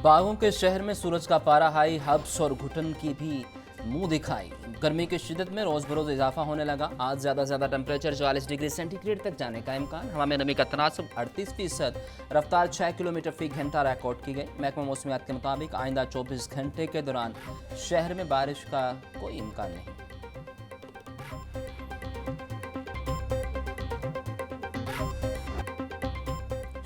बागों के शहर में सूरज का पारा हाई, हब्स और घुटन की भी मुंह दिखाई। गर्मी की शिद्दत में रोज बरोज इजाफा होने लगा। आज ज्यादा टेम्परेचर 44 डिग्री सेंटीग्रेड तक जाने का इम्कान। हवा में नमी का तनासब 38%, रफ्तार 6 किलोमीटर फी घंटा रिकॉर्ड की गई। महकमा मौसमियात के मुताबिक आइंदा 24 घंटे के दौरान शहर में बारिश का कोई इम्कान नहीं।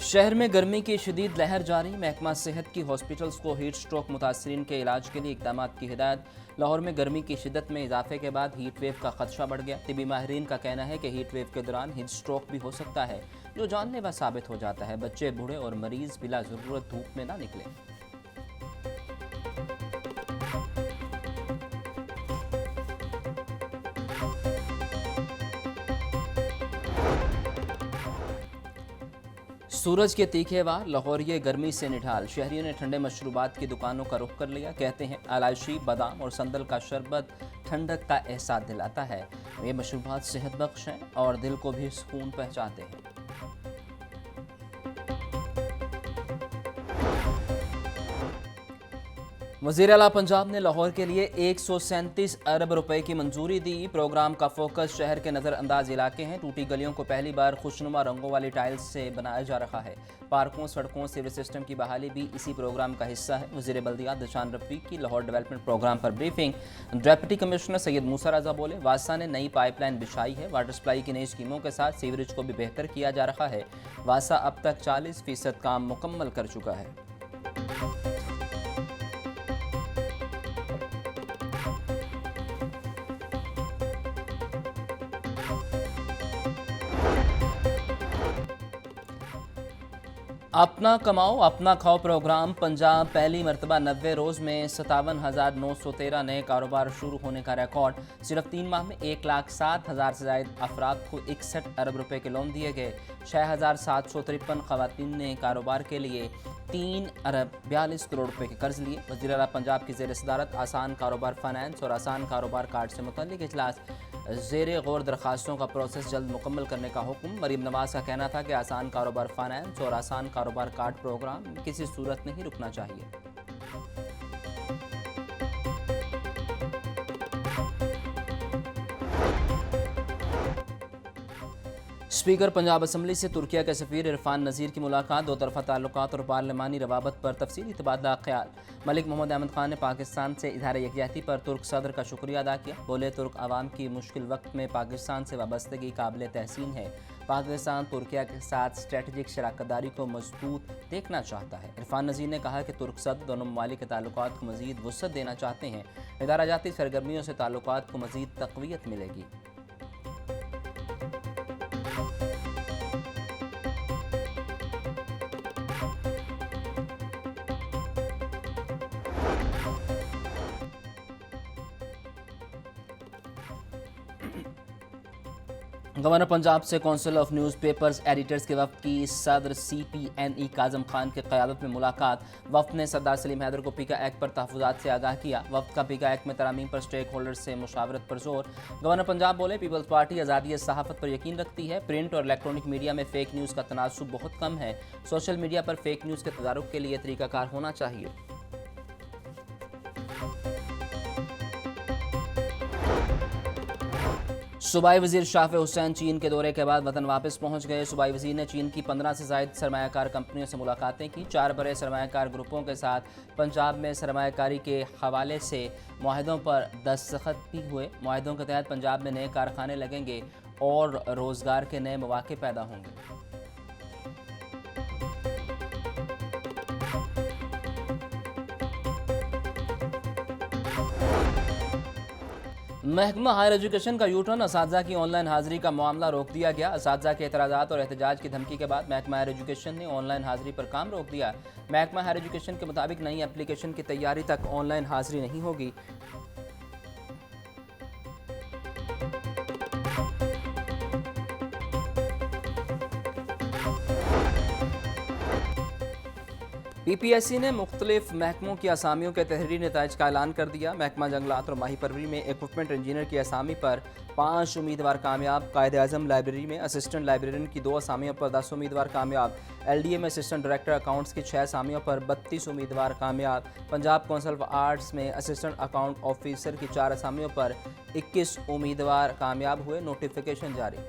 शहर में गर्मी की शदीद लहर जारी। महकमा सेहत की हॉस्पिटल्स को हीट स्ट्रोक मुतासरीन के इलाज के लिए इकदाम की हिदायत। लाहौर में गर्मी की शिद्दत में इजाफे के बाद हीट वेव का खदशा बढ़ गया। तिबी माहिरीन का कहना है कि हीट वेव के दौरान हीट स्ट्रोक भी हो सकता है, जो जानलेवा साबित हो जाता है। बच्चे, बूढ़े और मरीज बिला जरूरत धूप में ना निकले। सूरज के तीखे वार, लाहौरिये गर्मी से निढाल। शहरियों ने ठंडे मशरूबात की दुकानों का रुख कर लिया। कहते हैं इलायची, बादाम और संदल का शरबत ठंडक का एहसास दिलाता है। ये मशरूबात सेहत बख्श हैं और दिल को भी सुकून पहुंचाते हैं। वज़ीर आला पंजाब ने लाहौर के लिए 137 अरब रुपए की मंजूरी दी। प्रोग्राम का फोकस शहर के नज़रअंदाज इलाके हैं। टूटी गलियों को पहली बार खुशनुमा रंगों वाली टाइल्स से बनाया जा रहा है। पार्कों, सड़कों, सीवरेज सिस्टम की बहाली भी इसी प्रोग्राम का हिस्सा है। वज़ीर बल्दियात दिलशान रफ़ीक की लाहौर डेवलपमेंट प्रोग्राम पर ब्रीफिंग। डिप्टी कमिश्नर सैयद मूसा रज़ा बोले, वासा ने नई पाइपलाइन बिछाई है। वाटर सप्लाई की नई स्कीमों के साथ सीवरेज को भी बेहतर किया जा रहा है। वासा अब तक 40% काम मुकम्मल कर चुका है। अपना कमाओ अपना खाओ प्रोग्राम पंजाब पहली मरतबा 90 रोज़ में 57,913 नए कारोबार शुरू होने का रिकॉर्ड। सिर्फ 3 माह में 1,07,000 से ज़ायद अफराद को 61 अरब रुपए के लोन दिए गए। 6,753 खवातीन ने कारोबार के लिए 3 अरब 42 करोड़ रुपए के कर्ज लिए। वज़ीर आला पंजाब की ज़ेर सदारत आसान कारोबार फाइनेंस और आसान कारोबार कार्ड से मुतल्लिक इजलास। ज़ेर गौर दरखास्तों का प्रोसेस जल्द मुकम्मल करने का हुक्म। मरीम नवाज का कहना था कि आसान कारोबार फाइनेंस और आसान कारोबार कार्ड प्रोग्राम किसी सूरत नहीं रुकना चाहिए। स्पीकर पंजाब असम्बली से तुर्किया के सफ़ीर इरफान नज़ीर की मुलाकात। दो तरफ़ा ताल्लुकात और पार्लिमानी रवाबत पर तफसीली तबादला ख्याल। मलिक मोहम्मद अहमद खान ने पाकिस्तान से इज़हार यकजहती पर तुर्क सदर का शुक्रिया अदा किया। बोले, तुर्क आवाम की मुश्किल वक्त में पाकिस्तान से वाबस्तगी काबिल तहसीन है। पाकिस्तान तुर्किया के साथ स्ट्रेटजिक शराकतदारी को मजबूत देखना चाहता है। इरफान नज़ीर ने कहा कि तुर्क सदर दोनों ममालिक के ताल्लुकात को मज़ीद वुसअत देना चाहते हैं। इदारा जाती सरगर्मियों से ताल्लुकात को मज़ीद तक़वियत मिलेगी। गवर्नर पंजाब से कौंसिल ऑफ न्यूज़पेपर्स एडिटर्स के वफ़द की सदर CPNE काज़म खान की क़यादत में मुलाकात। वफ़द ने सरदार सलीम हैदर को पीका एक्ट पर तहफ़्फ़ुज़ात से आगाह किया। वफ़द का पीका एक्ट में तरामीम पर स्टेक होल्डर्स से मुशावरत पर जोर। गवर्नर पंजाब बोले, पीपल्स पार्टी आज़ादी सहाफ़त पर यकीन रखती है। प्रिंट और इलेक्ट्रॉनिक मीडिया में फ़ेक न्यूज़ का तनासुब बहुत कम है। सोशल मीडिया पर फ़ेक न्यूज़ के तदारुक के लिए तरीक़ाकार होना चाहिए। सूबाई वज़ीर शाफ़ हुसैन चीन के दौरे के बाद वतन वापस पहुंच गए। सूबाई वज़ीर ने चीन की 15 से ज़ायद सरमायाकार कंपनियों से मुलाकातें की। 4 बड़े सरमायाकार ग्रुपों के साथ पंजाब में सरमायाकारी के हवाले से मुआहदों पर दस्तखत भी हुए। मुआहदों के तहत पंजाब में नए कारखाने लगेंगे और रोज़गार के नए मौके पैदा होंगे। महकमा हायर एजुकेशन का यूटर्न। असातिज़ा की ऑनलाइन हाज़िरी का मामला रोक दिया गया। असातिज़ा के एतराज़ात और एहतजाज की धमकी के बाद महकमा हायर एजुकेशन ने ऑनलाइन हाज़िरी पर काम रोक दिया। महकमा हायर एजुकेशन के मुताबिक नई एप्लीकेशन की तैयारी तक ऑनलाइन हाज़िरी नहीं होगी। पीपीएससी ने मुख्तलिफ महकमों की असामियों के तहरीरी नताइज का ऐलान कर दिया। महकमा जंगलात और माही परवरी में इक्विपमेंट इंजीनियर की असामी पर 5 उम्मीदवार कामयाब। कायद-ए-आज़म लाइब्रेरी में असिस्टेंट लाइब्रेरियन की 2 असामियों पर 10 उम्मीदवार कामयाब। एलडीए में असिस्टेंट डायरेक्टर अकाउंट्स की 6 असामियों पर 32 उम्मीदवार कामयाब। पंजाब काउंसिल ऑफ आर्ट्स में असिस्टेंट अकाउंट ऑफिसर की 4 असामियों पर 21 उम्मीदवार कामयाब हुए। नोटिफिकेशन जारी।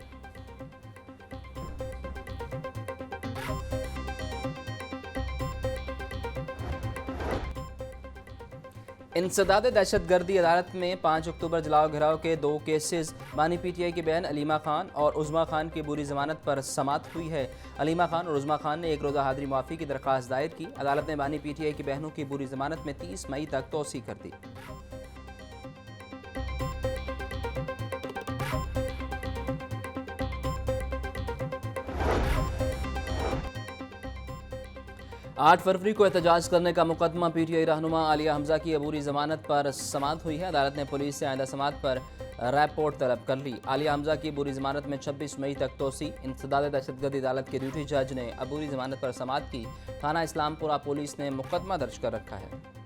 इंसदाद दहशतगर्दी अदालत में 5 अक्टूबर जलाओ घिराव के 2 केसेस। बानी पीटीआई की बहन अलीमा खान और उज़मा खान की बुरी जमानत पर समाअत हुई है। अलीमा खान और उज़मा खान ने एक रोज़ा हाजिरी माफ़ी की दरख्वास्त दायर की। अदालत ने बानी पीटीआई की बहनों की बुरी जमानत में 30 मई तक तोसी कर दी। आठ फरवरी को एहतजाज करने का मुकदमा पीटीआई रहनुमा आलिया हमजा की अबूरी जमानत पर समाअत हुई है। अदालत ने पुलिस से आइंदा समाअत पर रिपोर्ट तलब कर ली। आलिया हमजा की अबूरी जमानत में 26 मई तक तोसी। इंसदाद दहशतगर्दी अदालत के ड्यूटी जज ने अबूरी जमानत पर समाअत की। थाना इस्लामपुरा पुलिस ने मुकदमा दर्ज कर रखा है।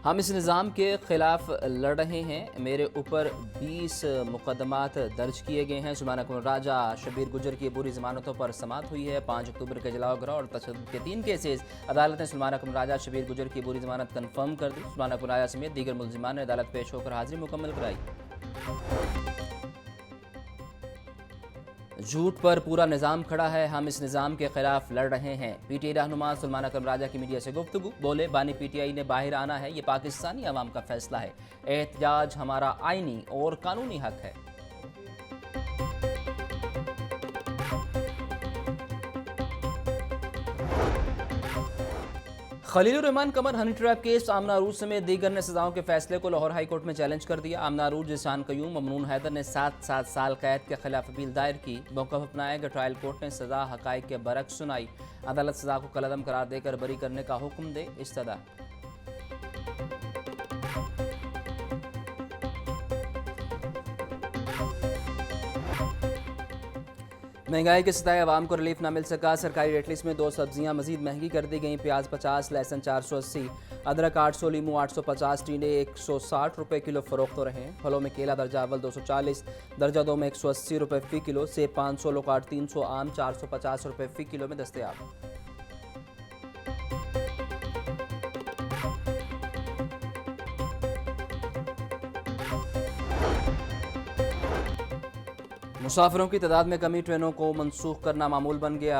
हम इस निज़ाम के ख़िलाफ़ लड़ रहे हैं। मेरे ऊपर 20 मुकदमात दर्ज किए गए हैं। सुल्तान अकबर राजा शबीर गुजर की बुरी ज़मानतों पर समाअत हुई है। 5 अक्टूबर के जलाओ घिराव और तशद्दुद के 3 केसेस। अदालत ने सुल्तान अकबर राजा शबीर गुजर की बुरी ज़मानत कन्फर्म कर दी। सुल्तान अकबर राजा समेत दीगर मुल्ज़िमान ने अदालत पेश होकर हाजिरी मुकम्मल कराई। झूठ पर पूरा निज़ाम खड़ा है। हम इस निज़ाम के खिलाफ लड़ रहे हैं। पीटीआई रहनुमा सुल्तान अकबर राजा की मीडिया से गुफ्तगू। बोले, बानी पीटीआई ने बाहर आना है, ये पाकिस्तानी अवाम का फैसला है। एहतजाज हमारा आईनी और कानूनी हक है। खलीलुर रहमान कमर हनी ट्रैप केस। आमना अरूज समेत दीगर ने सजाओं के फैसले को लाहौर हाई कोर्ट में चैलेंज कर दिया। आमना अरूज, जिशान कयूम, ममनून हैदर ने 7 साल कैद के खिलाफ अपील दायर की। मौक़िफ़ अपनाया कि ट्रायल कोर्ट ने सज़ा हक़ाइक़ के बरक्स सुनाई। अदालत सज़ा को कलअदम करार देकर बरी करने का हुक्म दे। इस्तदा महंगाई के सताए अवाम को रिलीफ ना मिल सका। सरकारी रेट लिस्ट में 2 सब्जियां मजीद महंगी कर दी गई। प्याज 50, लहसुन 480, अदरक 800, लीमू 850, टींडे 160 रुपये किलो फरोख्त हो रहे हैं। फलों में केला दर्जा अव्वल 240, दर्जा 2 में 180 रुपये फ़ी किलो, सेब 500, लोकाट 300, आम 450 रुपये फ़ी किलो में दस्तयाब। मुसाफिरों की तादाद में कमी, ट्रेनों को मनसूख करना मामूल बन गया।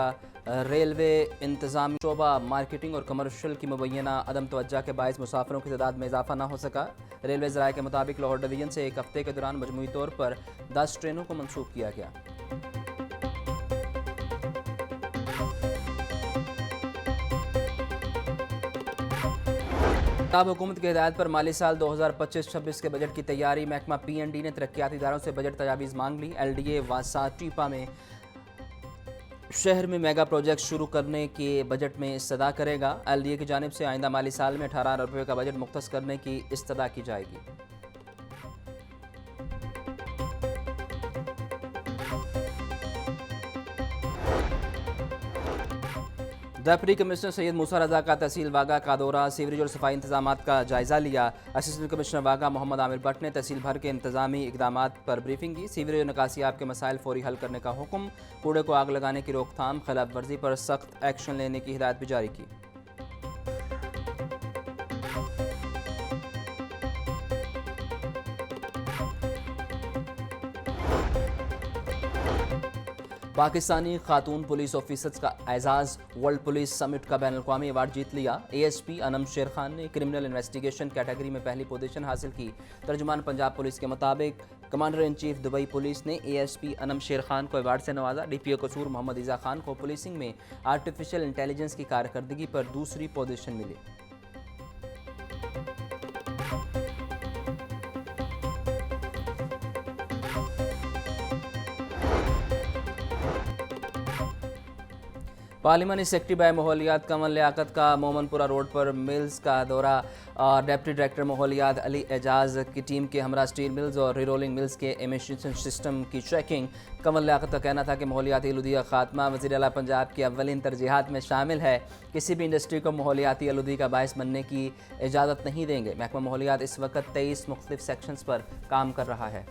रेलवे इंतजामी शोबा मार्केटिंग और कमर्शियल की मुबैना अदम तवज्जो के बायस मुसाफिरों की तादाद में इजाफा ना हो सका। रेलवे ज़राए के मुताबिक लाहौर डिवीज़न से एक हफ्ते के दौरान मजमूई तौर पर 10 ट्रेनों को मनसूख किया गया। पंजाब हुकूमत की हिदायत पर माली साल 2025-26 के बजट की तैयारी। महकमा PND ने तरक्याती इदारों से बजट तजावीज़ मांग ली। LDA वासा टीपा में शहर में मेगा प्रोजेक्ट शुरू करने के बजट में इस्तदा करेगा। LDA की जानिब से आइंदा माली साल में 18 अरब रुपये का बजट मुख्तस करने की इस्तदा की जाएगी। डेप्यूटी कमिश्नर सैयद मूसा रजा का तहसील वागा का दौरा। सीवरेज और सफाई इंतजाम का जायज़ा लिया। असिस्टेंट कमिश्नर वागा मोहम्मद आमिर भट्ट ने तहसील भर के इंतजामी इकदाम पर ब्रीफिंग की। सीवरेज और निकासियाब के मसाइल फौरी हल करने का हुक्म। कूड़े को आग लगाने की रोकथाम, खिलाफ वर्जी पर सख्त एक्शन लेने की हिदायत भी जारी की। पाकिस्तानी खातून पुलिस ऑफिसर्स का एजाज़। वर्ल्ड पुलिस समिट का बैनुल अक़वामी अवार्ड जीत लिया। ASP अनम शेर खान ने क्रिमिनल इन्वेस्टिगेशन कैटेगरी में पहली पोजीशन हासिल की। तर्जुमान पंजाब पुलिस के मुताबिक commander in chief Dubai police ने ASP अनम शेर खान को अवार्ड से नवाजा। DPO कसूर मोहम्मद ईज़ा खान को पुलिसिंग में आर्टिफिशियल इंटेलिजेंस की कारकर्दगी पर दूसरी पोजीशन मिली। पार्लिमानी सेक्रेटरी बाय माहौलियात कमल लियाकत का मोमनपुरा रोड पर मिल्स का दौरा और डिप्टी डायरेक्टर माहौलियात अली एजाज की टीम के हमरा स्टील मिल्स और रिरोलिंग मिल्स के एमिशन सिस्टम की चेकिंग। कमल लियाकत का कहना था कि माहौलियाती आलूदी का खात्मा वज़ीर आला पंजाब की अव्वलिन तरजीहात में शामिल है। किसी भी इंडस्ट्री को माहौलियाती आलूदी का बायस बनने की इजाज़त नहीं देंगे। महकमा माहौलियात इस वक्त 23 मुख्तलिफ सेक्शंस पर काम कर रहा है।